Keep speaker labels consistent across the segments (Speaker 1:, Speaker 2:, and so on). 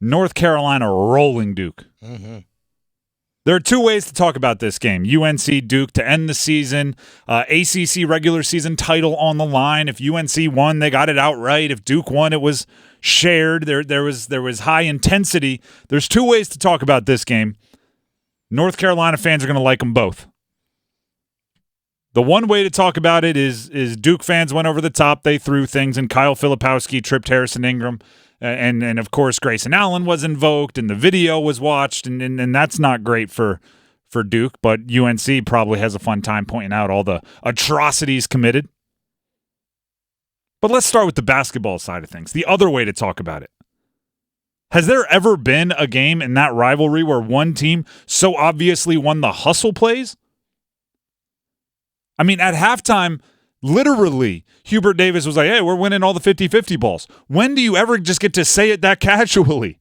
Speaker 1: North Carolina rolling Duke.
Speaker 2: Mm-hmm.
Speaker 1: There are two ways to talk about this game. UNC Duke to end the season, ACC regular season title on the line. If UNC won, they got it outright. If Duke won, it was shared. There was high intensity. There's two ways to talk about this game. North Carolina fans are going to like them both. The one way to talk about it is Duke fans went over the top. They threw things, and Kyle Filipowski tripped Harrison Ingram. And of course, Grayson Allen was invoked, and the video was watched, and that's not great for Duke, but UNC probably has a fun time pointing out all the atrocities committed. But let's start with the basketball side of things, the other way to talk about it. Has there ever been a game in that rivalry where one team so obviously won the hustle plays? I mean, at halftime, literally, Hubert Davis was like, hey, we're winning all the 50-50 balls. When do you ever just get to say it that casually?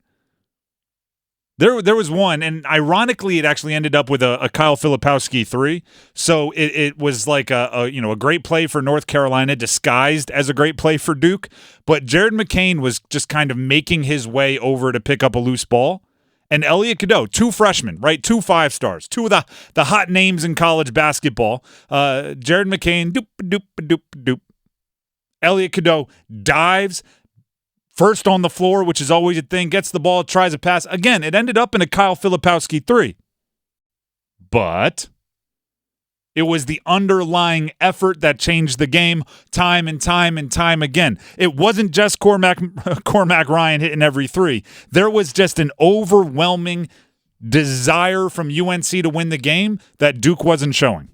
Speaker 1: There was one, and ironically, it actually ended up with a Kyle Filipowski 3. So it was like a great play for North Carolina disguised as a great play for Duke. But Jared McCain was just kind of making his way over to pick up a loose ball. And Elliot Cadeau, 2 freshmen, right? 2 5-stars, 2 of the hot names in college basketball. Jared McCain, doop. Elliot Cadeau dives first on the floor, which is always a thing, gets the ball, tries a pass. Again, it ended up in a Kyle Filipowski 3. But it was the underlying effort that changed the game time and time and time again. It wasn't just Cormac Ryan hitting every 3. There was just an overwhelming desire from UNC to win the game that Duke wasn't showing.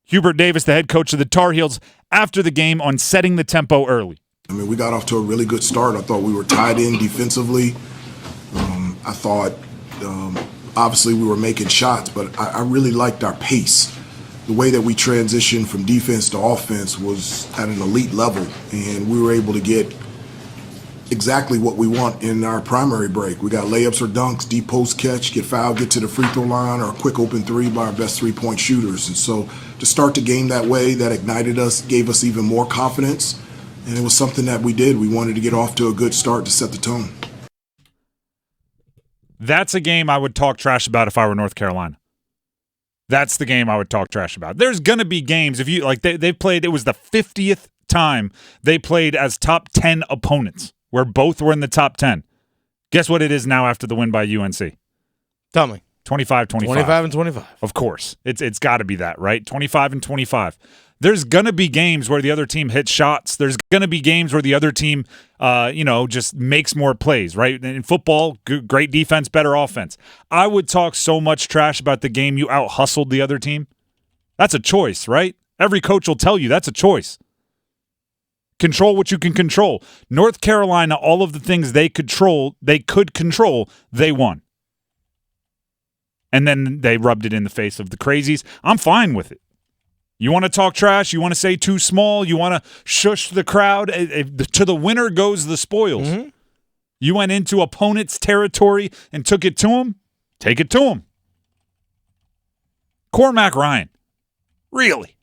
Speaker 1: Hubert Davis, the head coach of the Tar Heels, after the game on setting the tempo early.
Speaker 3: I mean, we got off to a really good start. I thought we were tied in defensively. I thought, obviously, we were making shots, but I really liked our pace. The way that we transitioned from defense to offense was at an elite level, and we were able to get exactly what we want in our primary break. We got layups or dunks, deep post catch, get fouled, get to the free throw line, or a quick open 3 by our best 3-point shooters. And so to start the game that way, that ignited us, gave us even more confidence, and it was something that we did. We wanted to get off to a good start to set the tone.
Speaker 1: That's a game I would talk trash about if I were North Carolina. That's the game I would talk trash about. There's going to be games, if you like, they played, it was the 50th time they played as top 10 opponents, where both were in the top 10. Guess what it is now after the win by UNC?
Speaker 2: Tell me.
Speaker 1: 25-25.
Speaker 2: 25-25.
Speaker 1: Of course. It's got to be that, right? 25-25. There's going to be games where the other team hits shots. There's going to be games where the other team, just makes more plays, right? In football, great defense, better offense. I would talk so much trash about the game you out-hustled the other team. That's a choice, right? Every coach will tell you that's a choice. Control what you can control. North Carolina, all of the things they could control, they won. And then they rubbed it in the face of the crazies. I'm fine with it. You want to talk trash? You want to say too small? You want to shush the crowd? To the winner goes the spoils. Mm-hmm. You went into opponent's territory and took it to them? Take it to them. Cormac Ryan. Really?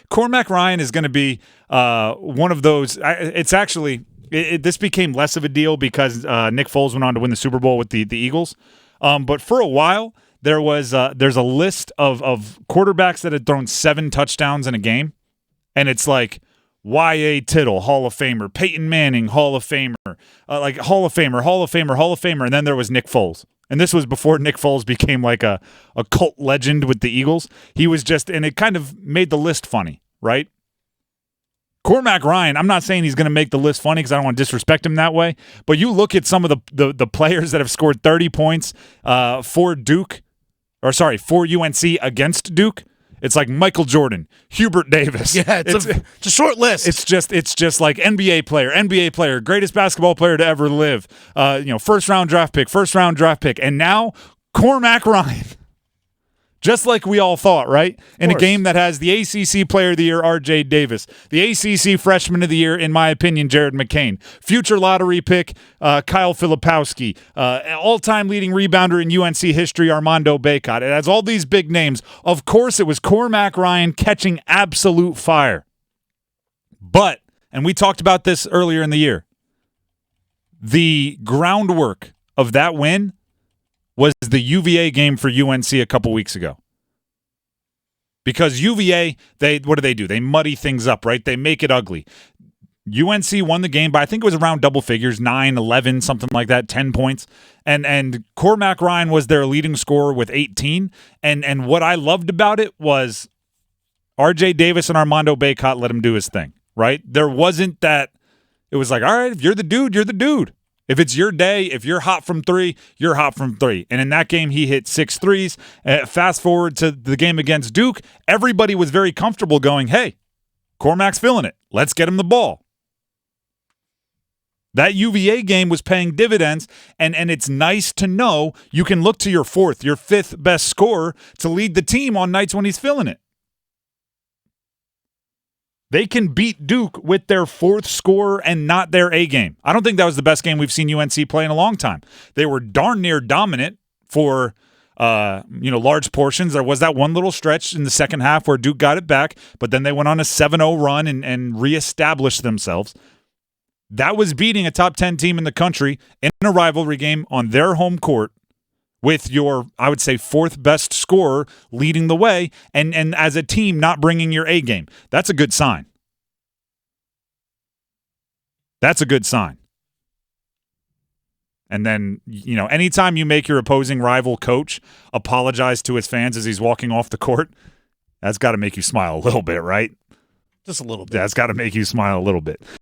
Speaker 1: Cormac Ryan is going to be one of those. It's actually this became less of a deal because Nick Foles went on to win the Super Bowl with the Eagles. But for a while, there's a list of quarterbacks that had thrown 7 touchdowns in a game, and it's like Y.A. Tittle, Hall of Famer, Peyton Manning, Hall of Famer, Hall of Famer, and then there was Nick Foles. And this was before Nick Foles became like a cult legend with the Eagles. He was just, and it kind of made the list funny, right? Cormac Ryan, I'm not saying he's going to make the list funny because I don't want to disrespect him that way, but you look at some of the players that have scored 30 points for UNC against Duke. It's like Michael Jordan, Hubert Davis.
Speaker 2: Yeah, it's a short list.
Speaker 1: It's just like NBA player, greatest basketball player to ever live. First round draft pick, and now Cormac Ryan. Just like we all thought, right? In a game that has the ACC Player of the Year, R.J. Davis, the ACC Freshman of the Year, in my opinion, Jared McCain, future lottery pick, Kyle Filipowski, all-time leading rebounder in UNC history, Armando Bacot. It has all these big names. Of course, it was Cormac Ryan catching absolute fire. But, and we talked about this earlier in the year, the groundwork of that win was the UVA game for UNC a couple weeks ago. Because UVA, what do? They muddy things up, right? They make it ugly. UNC won the game by, I think it was around double figures, 9, 11, something like that, 10 points. And Cormac Ryan was their leading scorer with 18. And what I loved about it was RJ Davis and Armando Bacot let him do his thing, right? There wasn't that, it was like, all right, if you're the dude, you're the dude. If it's your day, if you're hot from three, you're hot from three. And in that game, he hit 6 threes. Fast forward to the game against Duke, everybody was very comfortable going, hey, Cormac's feeling it. Let's get him the ball. That UVA game was paying dividends, and it's nice to know you can look to your fourth, your fifth best scorer to lead the team on nights when he's feeling it. They can beat Duke with their fourth scorer and not their A game. I don't think that was the best game we've seen UNC play in a long time. They were darn near dominant for large portions. There was that one little stretch in the second half where Duke got it back, but then they went on a 7-0 run and reestablished themselves. That was beating a top 10 team in the country in a rivalry game on their home court with your, I would say, fourth best scorer leading the way and as a team not bringing your A game. That's a good sign. That's a good sign. And then, anytime you make your opposing rival coach apologize to his fans as he's walking off the court, that's got to make you smile a little bit, right?
Speaker 2: Just a little bit.
Speaker 1: That's got to make you smile a little bit.